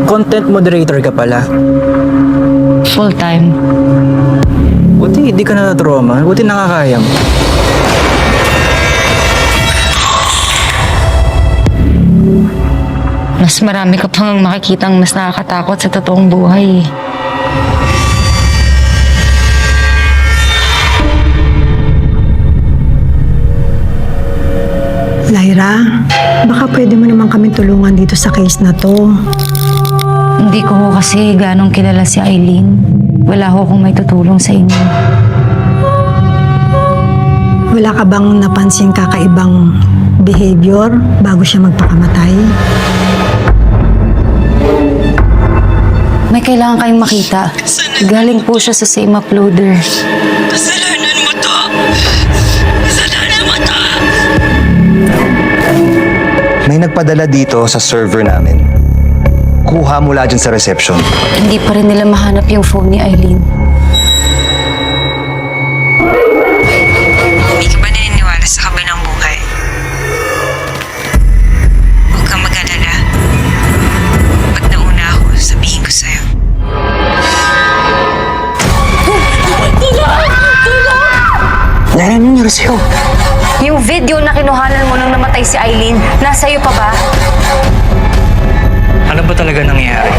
Content moderator ka pala. Full time. Buti hindi ka na-trauma. Buti nakakayang. Mas marami ka pang makikitang mas nakakatakot sa totoong buhay. Lyra, baka pwede mo naman kami tulungan dito sa case na to. Hindi ko ho kasi ganong kilala si Eileen. Wala ho akong may tutulong sa inyo. Wala ka bang napansin kakaibang behavior bago siya magpakamatay? May kailangan kayong makita. Galing po siya sa same uploader. Kasalanan mo to! Kasalanan mo to! May nagpadala dito sa server namin. Kuha mula dyan sa reception. Hindi pa rin nila mahanap yung phone ni Eileen. Hindi ka ba naniniwala sa kabilang buhay? Huwag kang mag-alala. Pag nauna ako, sabihin ko sa'yo. Lara, ano nangyari sa'yo? Yung video na kinuhanan mo nung namatay si Eileen, nasa iyo pa ba? Ano ba talaga nangyayari?